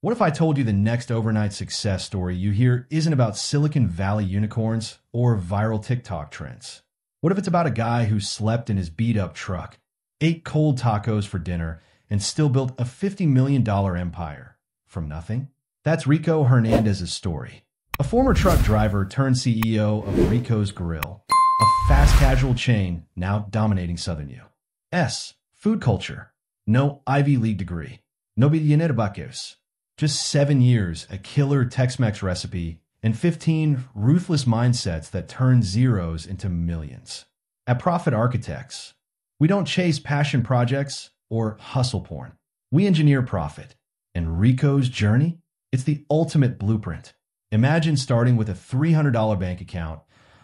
What if I told you the next overnight success story you hear isn't about Silicon Valley unicorns or viral TikTok trends? What if it's about a guy who slept in his beat-up truck, ate cold tacos for dinner, and still built a $50 million empire from nothing? That's Rico Hernandez's story. A former truck driver turned CEO of Rico's Grill, a fast casual chain now dominating Southern U.S. food culture. No Ivy League degree. No billionaires. Just 7 years, a killer Tex-Mex recipe, and 15 ruthless mindsets that turn zeros into millions. At Profit Architects, we don't chase passion projects or hustle porn. We engineer profit. And Rico's journey? It's the ultimate blueprint. Imagine starting with a $300 bank account,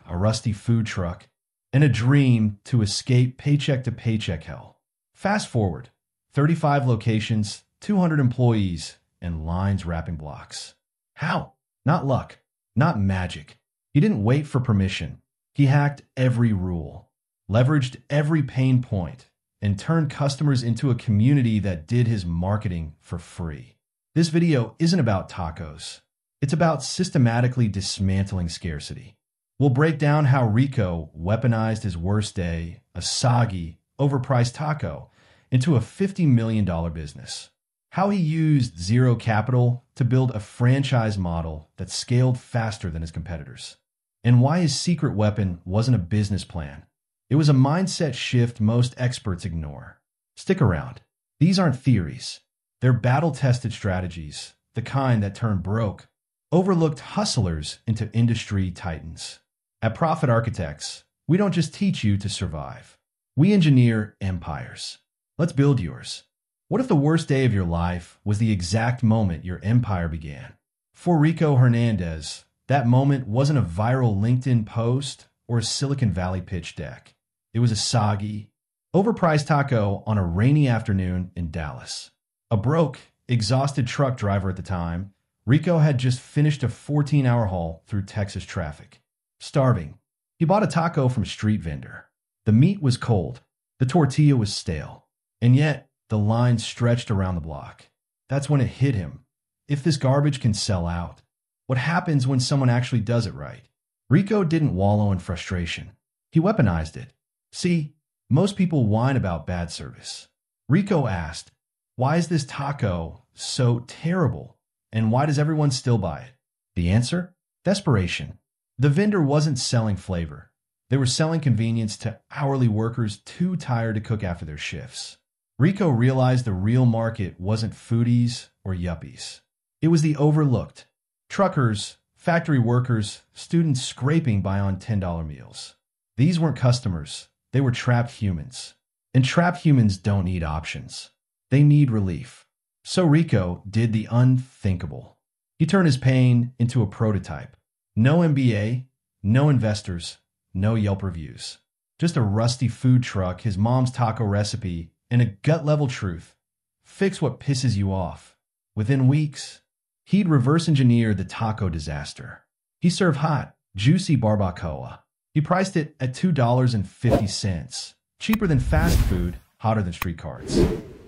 a rusty food truck, and a dream to escape paycheck-to-paycheck hell. Fast forward, 35 locations, 200 employees, and lines wrapping blocks. How? Not luck, not magic. He didn't wait for permission. He hacked every rule, leveraged every pain point, and turned customers into a community that did his marketing for free. This video isn't about tacos. It's about systematically dismantling scarcity. We'll break down how Rico weaponized his worst day, a soggy, overpriced taco, into a $50 million business. How he used zero capital to build a franchise model that scaled faster than his competitors. And why his secret weapon wasn't a business plan. It was a mindset shift most experts ignore. Stick around. These aren't theories. They're battle-tested strategies, the kind that turn broke, overlooked hustlers into industry titans. At Profit Architects, we don't just teach you to survive. We engineer empires. Let's build yours. What if the worst day of your life was the exact moment your empire began? For Rico Hernandez, that moment wasn't a viral LinkedIn post or a Silicon Valley pitch deck. It was a soggy, overpriced taco on a rainy afternoon in Dallas. A broke, exhausted truck driver at the time, Rico had just finished a 14-hour haul through Texas traffic. Starving, he bought a taco from a street vendor. The meat was cold, the tortilla was stale, and yet the line stretched around the block. That's when it hit him. If this garbage can sell out, what happens when someone actually does it right? Rico didn't wallow in frustration. He weaponized it. See, most people whine about bad service. Rico asked, why is this taco so terrible? And why does everyone still buy it? The answer? Desperation. The vendor wasn't selling flavor. They were selling convenience to hourly workers too tired to cook after their shifts. Rico realized the real market wasn't foodies or yuppies. It was the overlooked. Truckers, factory workers, students scraping by on $10 meals. These weren't customers. They were trapped humans. And trapped humans don't need options. They need relief. So Rico did the unthinkable. He turned his pain into a prototype. No MBA, no investors, no Yelp reviews. Just a rusty food truck, his mom's taco recipe, and a gut-level truth. Fix what pisses you off. Within weeks, he'd reverse-engineered the taco disaster. He served hot, juicy barbacoa. He priced it at $2.50, cheaper than fast food, hotter than street carts.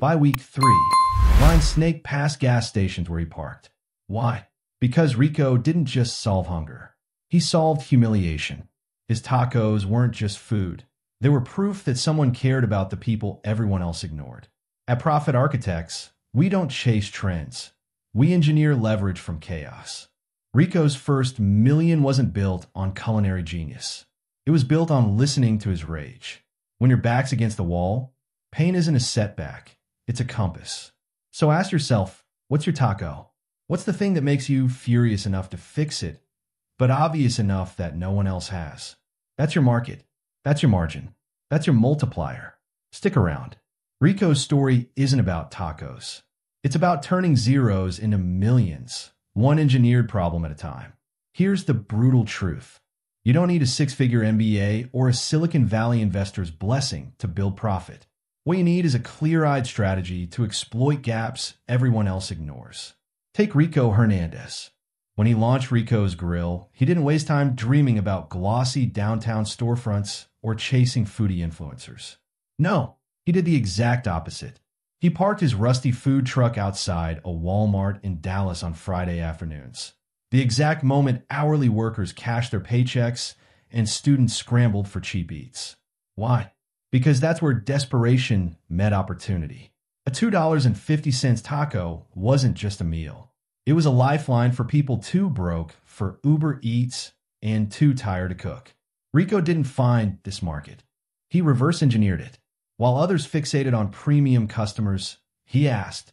By week 3, lines snaked past gas stations where he parked. Why? Because Rico didn't just solve hunger. He solved humiliation. His tacos weren't just food. They were proof that someone cared about the people everyone else ignored. At Profit Architects, we don't chase trends. We engineer leverage from chaos. Rico's first million wasn't built on culinary genius. It was built on listening to his rage. When your back's against the wall, pain isn't a setback. It's a compass. So ask yourself, what's your taco? What's the thing that makes you furious enough to fix it, but obvious enough that no one else has? That's your market. That's your margin. That's your multiplier. Stick around. Rico's story isn't about tacos. It's about turning zeros into millions, one engineered problem at a time. Here's the brutal truth. You don't need a six-figure MBA or a Silicon Valley investor's blessing to build profit. What you need is a clear-eyed strategy to exploit gaps everyone else ignores. Take Rico Hernandez. When he launched Rico's Grill, he didn't waste time dreaming about glossy downtown storefronts or chasing foodie influencers. No, he did the exact opposite. He parked his rusty food truck outside a Walmart in Dallas on Friday afternoons, the exact moment hourly workers cashed their paychecks and students scrambled for cheap eats. Why? Because that's where desperation met opportunity. A $2.50 taco wasn't just a meal. It was a lifeline for people too broke for Uber Eats and too tired to cook. Rico didn't find this market. He reverse engineered it. While others fixated on premium customers, he asked,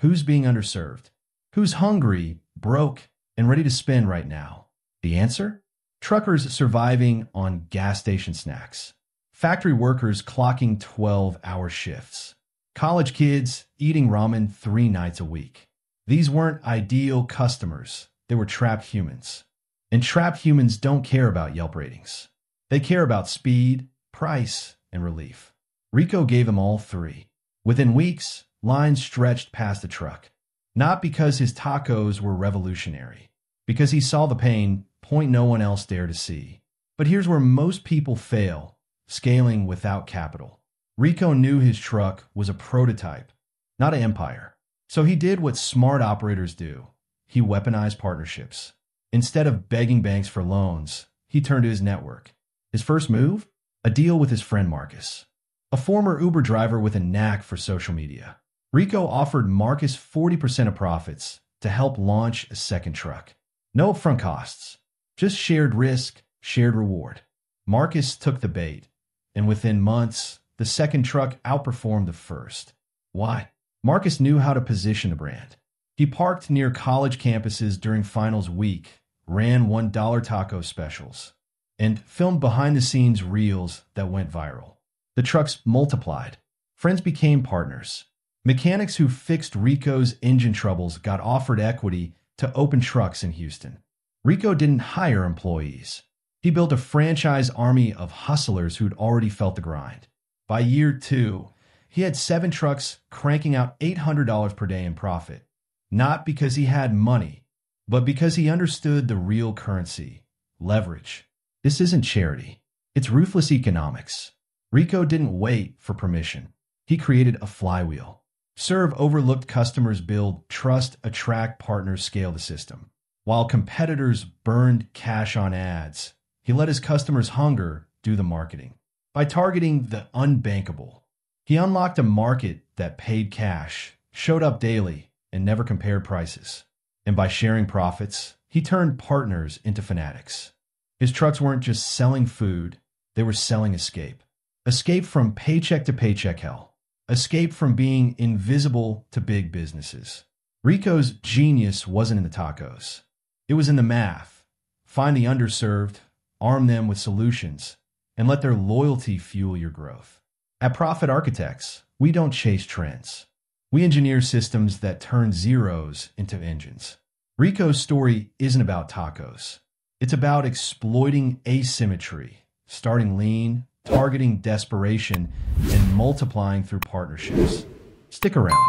who's being underserved? Who's hungry, broke, and ready to spend right now? The answer? Truckers surviving on gas station snacks. Factory workers clocking 12-hour shifts. College kids eating ramen 3 nights a week. These weren't ideal customers. They were trapped humans. And trapped humans don't care about Yelp ratings. They care about speed, price, and relief. Rico gave him all 3. Within weeks, lines stretched past the truck. Not because his tacos were revolutionary. Because he saw the pain, point no one else dared to see. But here's where most people fail, scaling without capital. Rico knew his truck was a prototype, not an empire. So he did what smart operators do. He weaponized partnerships. Instead of begging banks for loans, he turned to his network. His first move? A deal with his friend Marcus, a former Uber driver with a knack for social media. Rico offered Marcus 40% of profits to help launch a second truck. No upfront costs, just shared risk, shared reward. Marcus took the bait, and within months, the second truck outperformed the first. Why? Marcus knew how to position the brand. He parked near college campuses during finals week, ran $1 taco specials, and filmed behind-the-scenes reels that went viral. The trucks multiplied. Friends became partners. Mechanics who fixed Rico's engine troubles got offered equity to open trucks in Houston. Rico didn't hire employees. He built a franchise army of hustlers who'd already felt the grind. By year 2, he had 7 trucks cranking out $800 per day in profit. Not because he had money, but because he understood the real currency, leverage. This isn't charity. It's ruthless economics. Rico didn't wait for permission. He created a flywheel. Serve overlooked customers, build trust, attract partners, scale the system. While competitors burned cash on ads, he let his customers' hunger do the marketing. By targeting the unbankable, he unlocked a market that paid cash, showed up daily, and never compared prices. And by sharing profits, he turned partners into fanatics. His trucks weren't just selling food, they were selling escape. Escape from paycheck to paycheck hell. Escape from being invisible to big businesses. Rico's genius wasn't in the tacos. It was in the math. Find the underserved, arm them with solutions, and let their loyalty fuel your growth. At Profit Architects, we don't chase trends. We engineer systems that turn zeros into engines. Rico's story isn't about tacos. It's about exploiting asymmetry, starting lean, targeting desperation, and multiplying through partnerships. Stick around.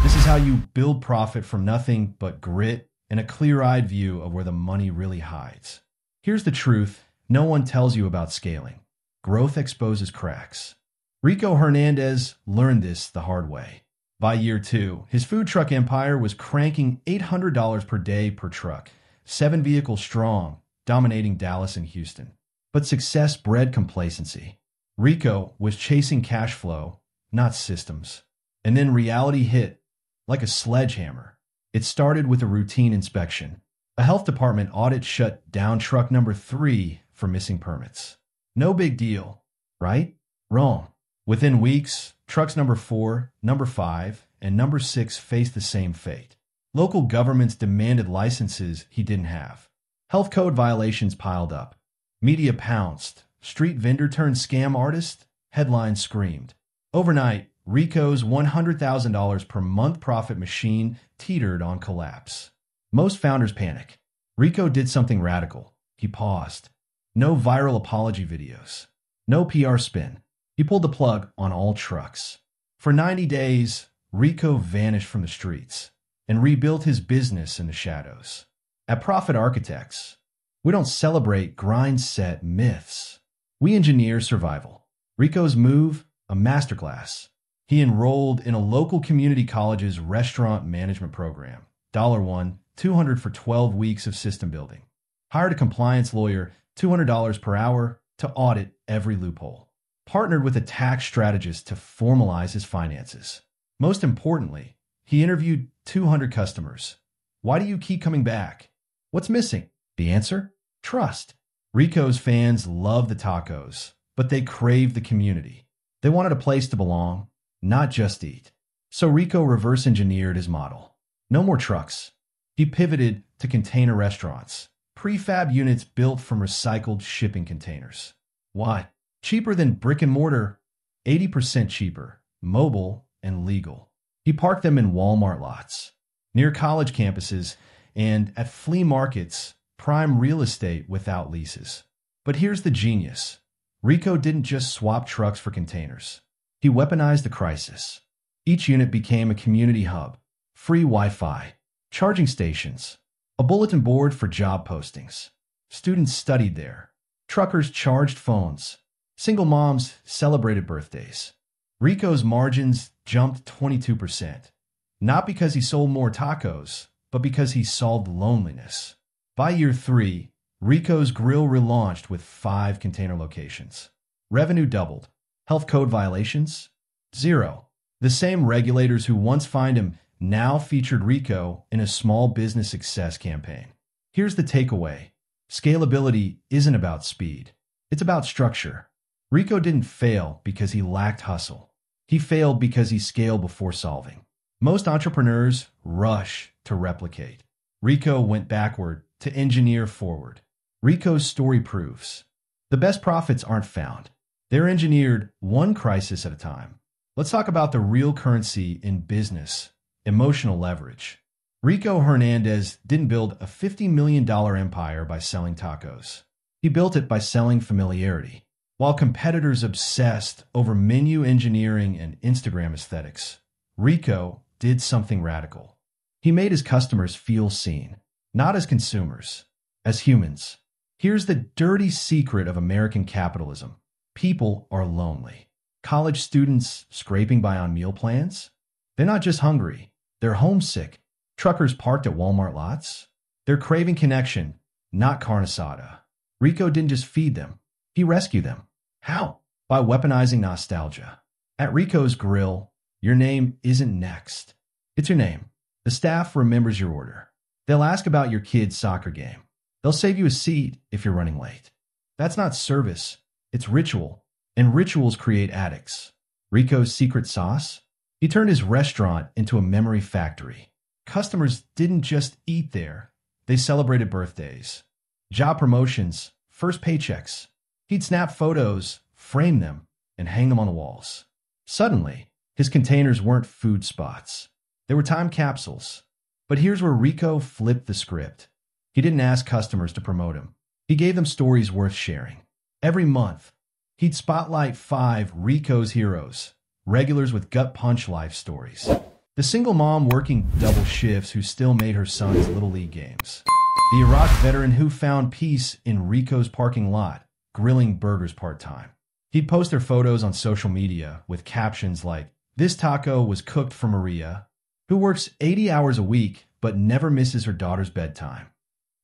This is how you build profit from nothing but grit and a clear-eyed view of where the money really hides. Here's the truth no one tells you about scaling. Growth exposes cracks. Rico Hernandez learned this the hard way. By year 2, his food truck empire was cranking $800 per day per truck, 7 vehicles strong, dominating Dallas and Houston. But success bred complacency. Rico was chasing cash flow, not systems. And then reality hit, like a sledgehammer. It started with a routine inspection. A health department audit shut down truck number 3 for missing permits. No big deal, right? Wrong. Within weeks, trucks number 4, number 5, and number 6 faced the same fate. Local governments demanded licenses he didn't have. Health code violations piled up. Media pounced. Street vendor turned scam artist? Headlines screamed. Overnight, Rico's $100,000 per month profit machine teetered on collapse. Most founders panic. Rico did something radical. He paused. No viral apology videos. No PR spin. He pulled the plug on all trucks. For 90 days, Rico vanished from the streets and rebuilt his business in the shadows. At Profit Architects, we don't celebrate grind-set myths. We engineer survival. Rico's move, a masterclass. He enrolled in a local community college's restaurant management program. $1, 200 for 12 weeks of system building. Hired a compliance lawyer, $200 per hour, to audit every loophole. Partnered with a tax strategist to formalize his finances. Most importantly, he interviewed 200 customers. Why do you keep coming back? What's missing? The answer? Trust. Rico's fans love the tacos, but they crave the community. They wanted a place to belong, not just eat. So Rico reverse engineered his model. No more trucks. He pivoted to container restaurants, prefab units built from recycled shipping containers. Why? Cheaper than brick and mortar, 80% cheaper, mobile, and legal. He parked them in Walmart lots, near college campuses, and at flea markets, prime real estate without leases. But here's the genius. Rico didn't just swap trucks for containers. He weaponized the crisis. Each unit became a community hub, free Wi-Fi, charging stations, a bulletin board for job postings. Students studied there. Truckers charged phones. Single moms celebrated birthdays. Rico's margins jumped 22%. Not because he sold more tacos, but because he solved loneliness. By year 3, Rico's Grill relaunched with 5 container locations. Revenue doubled. Health code violations? 0. The same regulators who once fined him now featured Rico in a small business success campaign. Here's the takeaway. Scalability isn't about speed. It's about structure. Rico didn't fail because he lacked hustle. He failed because he scaled before solving. Most entrepreneurs rush to replicate. Rico went backward to engineer forward. Rico's story proves the best profits aren't found. They're engineered one crisis at a time. Let's talk about the real currency in business, emotional leverage. Rico Hernandez didn't build a $50 million empire by selling tacos. He built it by selling familiarity. While competitors obsessed over menu engineering and Instagram aesthetics, Rico did something radical. He made his customers feel seen, not as consumers, as humans. Here's the dirty secret of American capitalism. People are lonely. College students scraping by on meal plans? They're not just hungry, they're homesick. Truckers parked at Walmart lots? They're craving connection, not carne asada. Rico didn't just feed them, he rescued them. How? By weaponizing nostalgia. At Rico's Grill, your name isn't next. It's your name. The staff remembers your order. They'll ask about your kid's soccer game. They'll save you a seat if you're running late. That's not service. It's ritual. And rituals create addicts. Rico's secret sauce? He turned his restaurant into a memory factory. Customers didn't just eat there. They celebrated birthdays, job promotions, first paychecks. He'd snap photos, frame them, and hang them on the walls. Suddenly, his containers weren't food spots. They were time capsules. But here's where Rico flipped the script. He didn't ask customers to promote him. He gave them stories worth sharing. Every month, he'd spotlight 5 Rico's heroes, regulars with gut punch life stories. The single mom working double shifts who still made her son's Little League games. The Iraq veteran who found peace in Rico's parking lot, grilling burgers part-time. He'd post their photos on social media with captions like, "This taco was cooked for Maria, who works 80 hours a week but never misses her daughter's bedtime."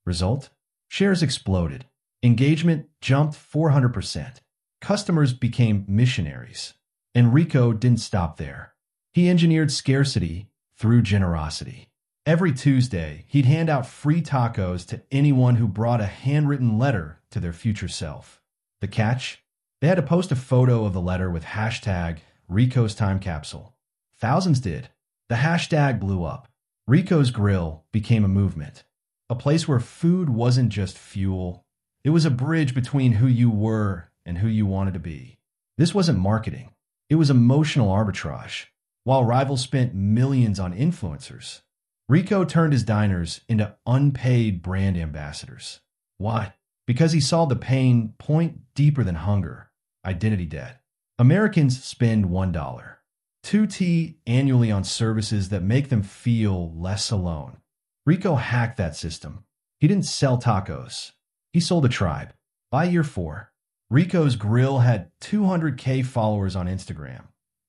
Result? Shares exploded. Engagement jumped 400%. Customers became missionaries. And Rico didn't stop there. He engineered scarcity through generosity. Every Tuesday, he'd hand out free tacos to anyone who brought a handwritten letter to their future self. The catch? They had to post a photo of the letter with hashtag Rico's Time Capsule. Thousands did. The hashtag blew up. Rico's Grill became a movement. A place where food wasn't just fuel. It was a bridge between who you were and who you wanted to be. This wasn't marketing. It was emotional arbitrage. While rivals spent millions on influencers, Rico turned his diners into unpaid brand ambassadors. Why? Because he saw the pain point deeper than hunger, identity debt. Americans spend $1, 2T annually on services that make them feel less alone. Rico hacked that system. He didn't sell tacos. He sold a tribe. By year 4, Rico's Grill had 200K followers on Instagram.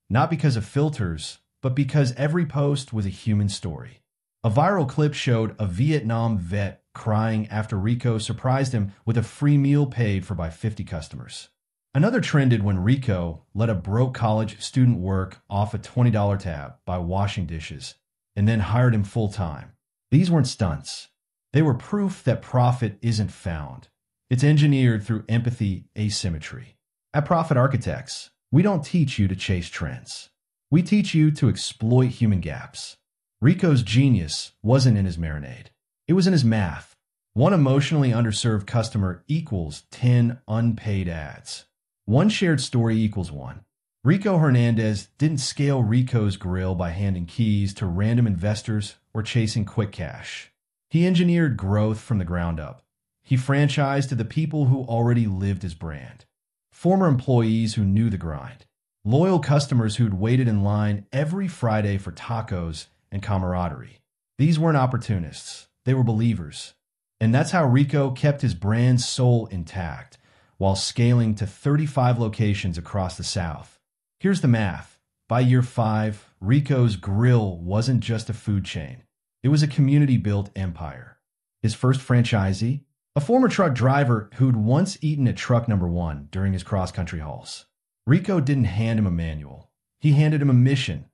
Not because of filters, but because every post was a human story. A viral clip showed a Vietnam vet crying after Rico surprised him with a free meal paid for by 50 customers. Another trended when Rico let a broke college student work off a $20 tab by washing dishes and then hired him full-time. These weren't stunts. They were proof that profit isn't found. It's engineered through empathy asymmetry. At Profit Architects, we don't teach you to chase trends. We teach you to exploit human gaps. Rico's genius wasn't in his marinade. It was in his math. One emotionally underserved customer equals 10 unpaid ads. One shared story equals one. Rico Hernandez didn't scale Rico's grill by handing keys to random investors or chasing quick cash. He engineered growth from the ground up. He franchised to the people who already lived his brand. Former employees who knew the grind. Loyal customers who'd waited in line every Friday for tacos and camaraderie. These weren't opportunists. They were believers. And that's how Rico kept his brand's soul intact while scaling to 35 locations across the South. Here's the math. By year 5, Rico's Grill wasn't just a food chain. It was a community-built empire. His first franchisee? A former truck driver who'd once eaten at truck number 1 during his cross-country hauls. Rico didn't hand him a manual. He handed him a mission.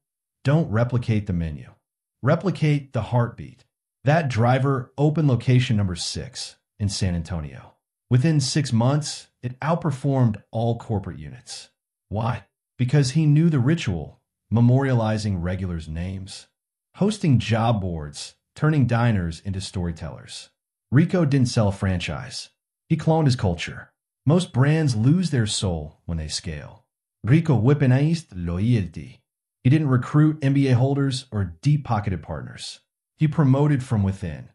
Don't replicate the menu. Replicate the heartbeat. That driver opened location number 6 in San Antonio. Within 6 months, it outperformed all corporate units. Why? Because he knew the ritual, memorializing regulars' names, hosting job boards, turning diners into storytellers. Rico didn't sell a franchise. He cloned his culture. Most brands lose their soul when they scale. Rico weaponized loyalty. He didn't recruit MBA holders or deep-pocketed partners. He promoted from within.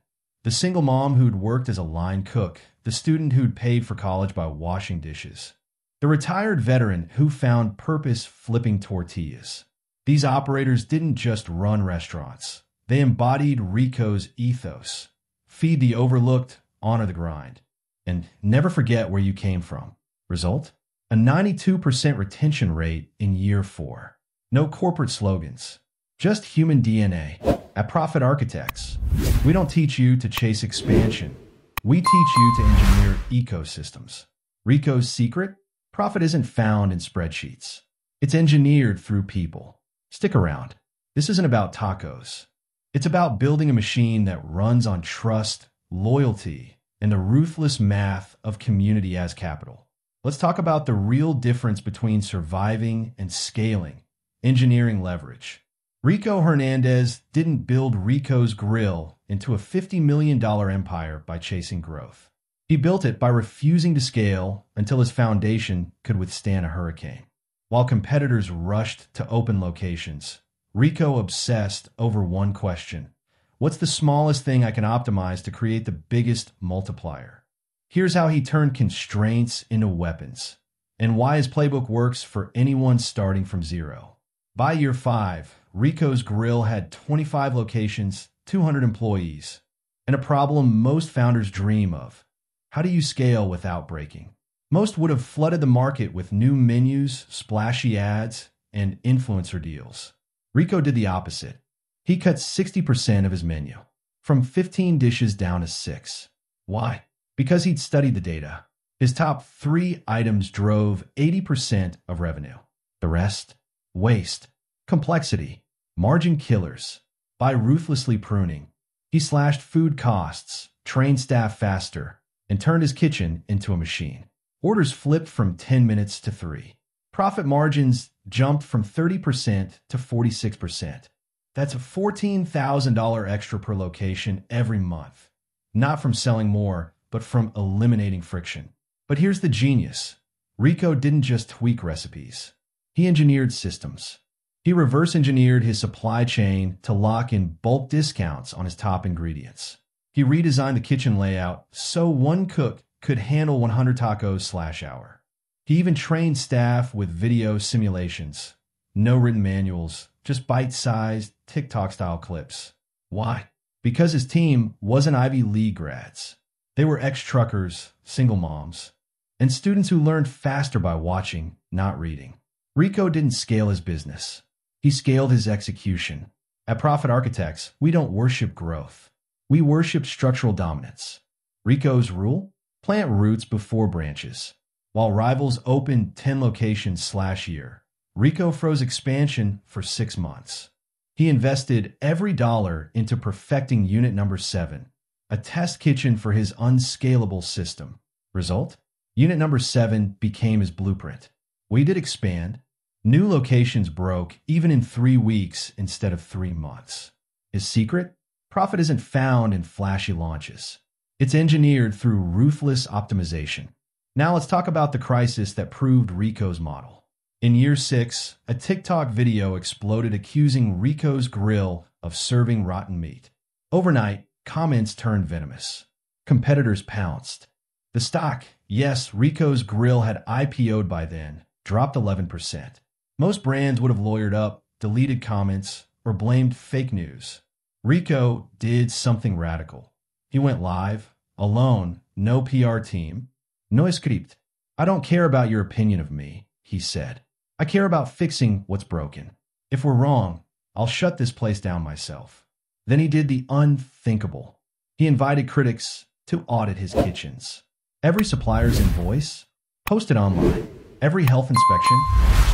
The single mom who'd worked as a line cook, the student who'd paid for college by washing dishes, the retired veteran who found purpose flipping tortillas. These operators didn't just run restaurants. They embodied Rico's ethos. Feed the overlooked, honor the grind, and never forget where you came from. Result? A 92% retention rate in year 4. No corporate slogans, just human DNA. At Profit Architects, we don't teach you to chase expansion. We teach you to engineer ecosystems. Rico's secret? Profit isn't found in spreadsheets. It's engineered through people. Stick around. This isn't about tacos. It's about building a machine that runs on trust, loyalty, and the ruthless math of community as capital. Let's talk about the real difference between surviving and scaling, engineering leverage. Rico Hernandez didn't build Rico's Grill into a $50 million empire by chasing growth. He built it by refusing to scale until his foundation could withstand a hurricane. While competitors rushed to open locations, Rico obsessed over one question. What's the smallest thing I can optimize to create the biggest multiplier? Here's how he turned constraints into weapons, and why his playbook works for anyone starting from zero. By year 5, Rico's Grill had 25 locations, 200 employees, and a problem most founders dream of. How do you scale without breaking? Most would have flooded the market with new menus, splashy ads, and influencer deals. Rico did the opposite. He cut 60% of his menu, from 15 dishes down to 6. Why? Because he'd studied the data. His top 3 items drove 80% of revenue. The rest? Waste, complexity, margin killers. By ruthlessly pruning, he slashed food costs, trained staff faster, and turned his kitchen into a machine. Orders flipped from 10 minutes to 3. Profit margins jumped from 30% to 46%. That's $14,000 extra per location every month. Not from selling more, but from eliminating friction. But here's the genius. Rico didn't just tweak recipes. He engineered systems. He reverse-engineered his supply chain to lock in bulk discounts on his top ingredients. He redesigned the kitchen layout so one cook could handle 100 tacos/hour. He even trained staff with video simulations. No written manuals, just bite-sized, TikTok-style clips. Why? Because his team wasn't Ivy League grads. They were ex-truckers, single moms, and students who learned faster by watching, not reading. Rico didn't scale his business. He scaled his execution. At Profit Architects, we don't worship growth. We worship structural dominance. Rico's rule? Plant roots before branches. While rivals opened 10 locations/year, Rico froze expansion for 6 months. He invested every dollar into perfecting unit number 7, a test kitchen for his unscalable system. Result? Unit number 7 became his blueprint. We did expand. New locations broke even in 3 weeks instead of 3 months. His secret? Profit isn't found in flashy launches. It's engineered through ruthless optimization. Now let's talk about the crisis that proved Rico's model. In year 6, a TikTok video exploded accusing Rico's grill of serving rotten meat. Overnight, comments turned venomous. Competitors pounced. The stock, yes, Rico's grill had IPO'd by then, dropped 11%. Most brands would have lawyered up, deleted comments, or blamed fake news. Rico did something radical. He went live, alone, no PR team. No script. I don't care about your opinion of me, he said. I care about fixing what's broken. If we're wrong, I'll shut this place down myself. Then he did the unthinkable. He invited critics to audit his kitchens. Every supplier's invoice, posted online. Every health inspection,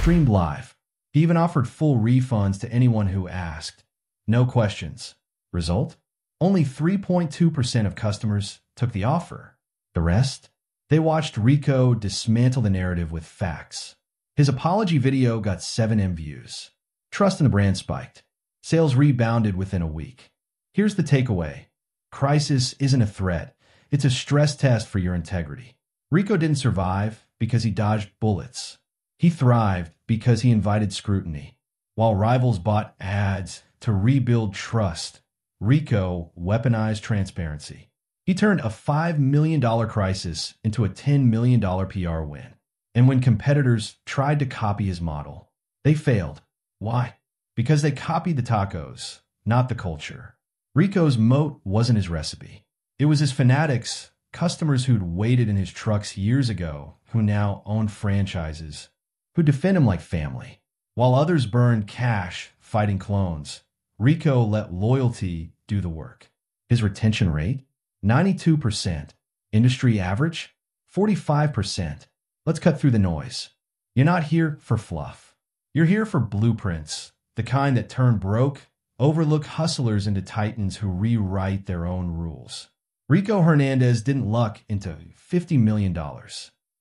streamed live. He even offered full refunds to anyone who asked. No questions. Result? Only 3.2% of customers took the offer. The rest? They watched Rico dismantle the narrative with facts. His apology video got 7M views. Trust in the brand spiked. Sales rebounded within a week. Here's the takeaway. Crisis isn't a threat. It's a stress test for your integrity. Rico didn't survive because he dodged bullets. He thrived because he invited scrutiny. While rivals bought ads to rebuild trust, Rico weaponized transparency. He turned a $5 million crisis into a $10 million PR win. And when competitors tried to copy his model, they failed. Why? Because they copied the tacos, not the culture. Rico's moat wasn't his recipe. It was his fanatics, customers who'd waited in his trucks years ago, who now own franchises, who defend him like family. While others burned cash fighting clones, Rico let loyalty do the work. His retention rate? 92%. Industry average? 45%. Let's cut through the noise. You're not here for fluff. You're here for blueprints, the kind that turn broke, overlook hustlers into titans who rewrite their own rules. Rico Hernandez didn't luck into $50 million.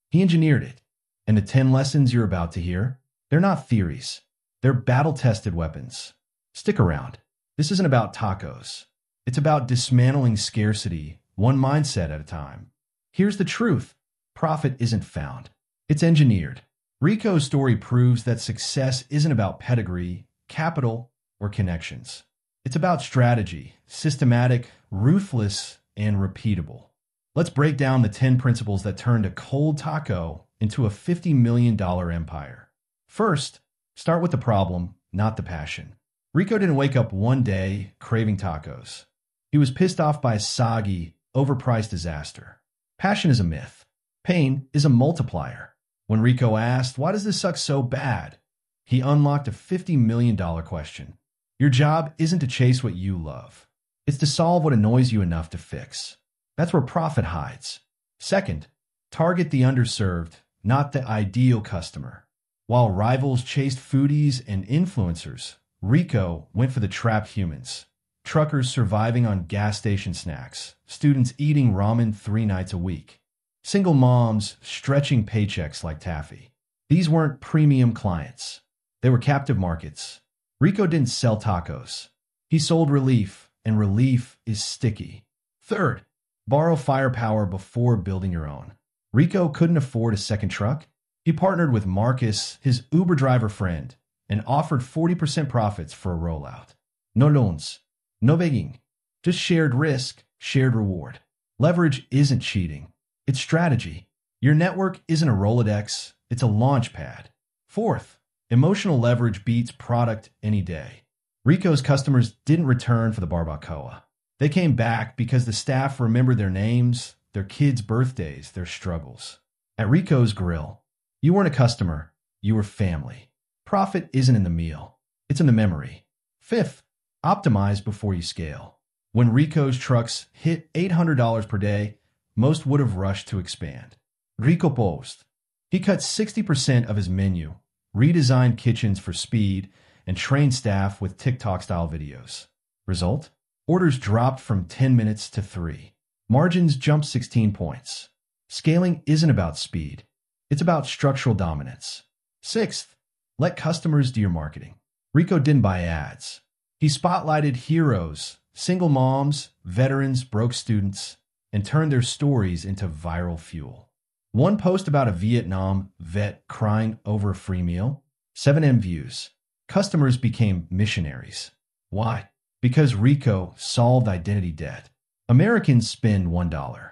He engineered it. And the 10 lessons you're about to hear, they're not theories. They're battle-tested weapons. Stick around. This isn't about tacos. It's about dismantling scarcity, one mindset at a time. Here's the truth. Profit isn't found. It's engineered. Rico's story proves that success isn't about pedigree, capital, or connections. It's about strategy, systematic, ruthless, and repeatable. Let's break down the 10 principles that turned a cold taco into a $50 million empire. First, start with the problem, not the passion. Rico didn't wake up one day craving tacos. He was pissed off by a soggy, overpriced disaster. Passion is a myth. Pain is a multiplier. When Rico asked, "Why does this suck so bad?" he unlocked a $50 million question. Your job isn't to chase what you love. It's to solve what annoys you enough to fix. That's where profit hides. Second, target the underserved, not the ideal customer. While rivals chased foodies and influencers, Rico went for the trapped humans. Truckers surviving on gas station snacks, students eating ramen 3 nights a week, single moms stretching paychecks like taffy. These weren't premium clients. They were captive markets. Rico didn't sell tacos. He sold relief, and relief is sticky. Third, borrow firepower before building your own. Rico couldn't afford a second truck. He partnered with Marcus, his Uber driver friend, and offered 40% profits for a rollout. No loans. No begging. Just shared risk, shared reward. Leverage isn't cheating. It's strategy. Your network isn't a Rolodex. It's a launch pad. Fourth, emotional leverage beats product any day. Rico's customers didn't return for the barbacoa. They came back because the staff remembered their names, their kids' birthdays, their struggles. At Rico's Grill, you weren't a customer. your family. Profit isn't in the meal, it's in the memory. Fifth, optimize before you scale. When Rico's trucks hit $800 per day, most would have rushed to expand. Rico Post. He cut 60% of his menu, redesigned kitchens for speed, and trained staff with TikTok-style videos. Result? Orders dropped from 10 minutes to 3. Margins jumped 16 points. Scaling isn't about speed. It's about structural dominance. Sixth, let customers do your marketing. Rico didn't buy ads. He spotlighted heroes, single moms, veterans, broke students, and turned their stories into viral fuel. One post about a Vietnam vet crying over a free meal, 7M views. Customers became missionaries. Why? Because Rico solved identity debt. Americans spend $1,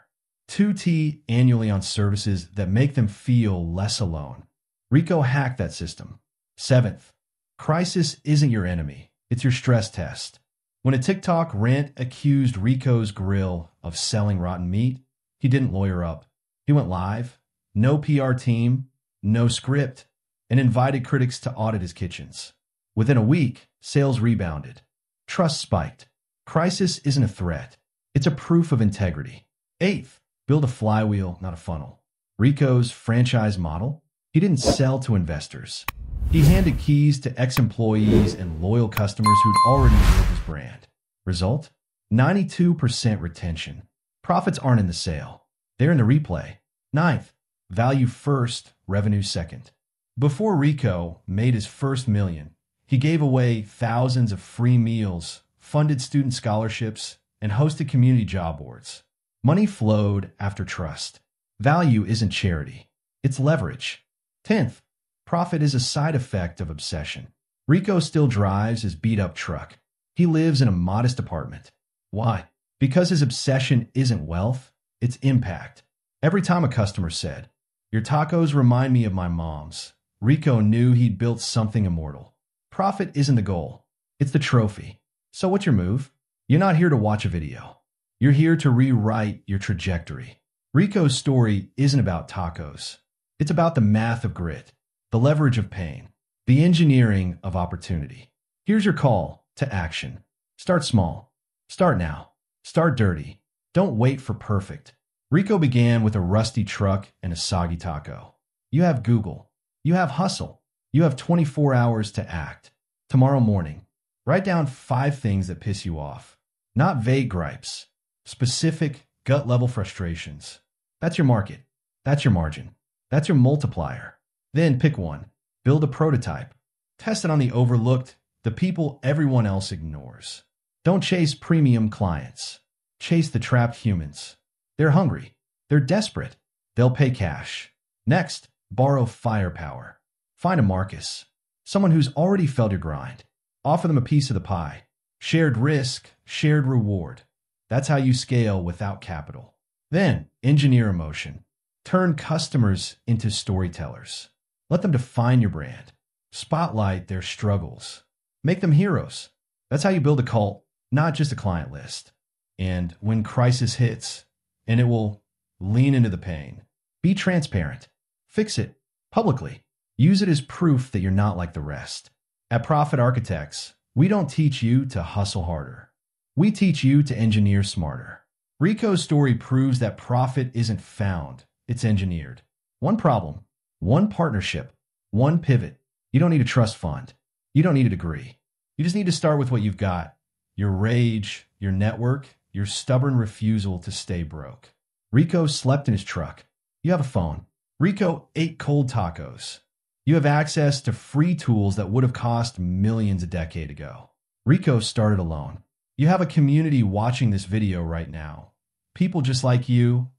2T annually on services that make them feel less alone. Rico hacked that system. Seventh, crisis isn't your enemy. It's your stress test. When a TikTok rant accused Rico's grill of selling rotten meat, he didn't lawyer up. He went live, no PR team, no script, and invited critics to audit his kitchens. Within a week, sales rebounded. Trust spiked. Crisis isn't a threat. It's a proof of integrity. Eighth, build a flywheel, not a funnel. Rico's franchise model? He didn't sell to investors. He handed keys to ex-employees and loyal customers who'd already built his brand. Result? 92% retention. Profits aren't in the sale. They're in the replay. Ninth, value first, revenue second. Before Rico made his first million, he gave away thousands of free meals, funded student scholarships, and hosted community job boards. Money flowed after trust. Value isn't charity. It's leverage. 10th, profit is a side effect of obsession. Rico still drives his beat-up truck. He lives in a modest apartment. Why? Because his obsession isn't wealth, it's impact. Every time a customer said, "Your tacos remind me of my mom's," Rico knew he'd built something immortal. Profit isn't the goal. It's the trophy. So what's your move? You're not here to watch a video. You're here to rewrite your trajectory. Rico's story isn't about tacos. It's about the math of grit, the leverage of pain, the engineering of opportunity. Here's your call to action. Start small. Start now. Start dirty. Don't wait for perfect. Rico began with a rusty truck and a soggy taco. You have Google. You have hustle. You have 24 hours to act. Tomorrow morning, write down 5 things that piss you off. Not vague gripes. Specific, gut-level frustrations. That's your market. That's your margin. That's your multiplier. Then pick one. Build a prototype. Test it on the overlooked, the people everyone else ignores. Don't chase premium clients. Chase the trapped humans. They're hungry. They're desperate. They'll pay cash. Next, borrow firepower. Find a Marcus. Someone who's already felt your grind. Offer them a piece of the pie. Shared risk, shared reward. That's how you scale without capital. Then, engineer emotion. Turn customers into storytellers. Let them define your brand. Spotlight their struggles. Make them heroes. That's how you build a cult, not just a client list. And when crisis hits, and it will lean into the pain, be transparent. Fix it publicly. Use it as proof that you're not like the rest. At Profit Architects, we don't teach you to hustle harder. We teach you to engineer smarter. Rico's story proves that profit isn't found, it's engineered. One problem, one partnership, one pivot. You don't need a trust fund. You don't need a degree. You just need to start with what you've got. Your rage, your network, your stubborn refusal to stay broke. Rico slept in his truck. You have a phone. Rico ate cold tacos. You have access to free tools that would have cost millions a decade ago. Rico started alone. You have a community watching this video right now. People just like you,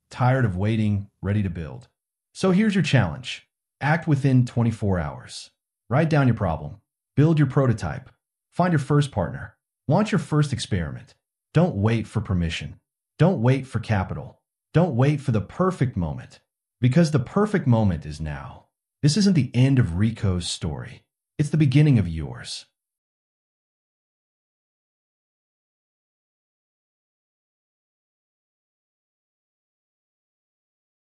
tired of waiting, ready to build. So here's your challenge. Act within 24 hours. Write down your problem. Build your prototype. Find your first partner. Launch your first experiment. Don't wait for permission. Don't wait for capital. Don't wait for the perfect moment. Because the perfect moment is now. This isn't the end of Rico's story. It's the beginning of yours.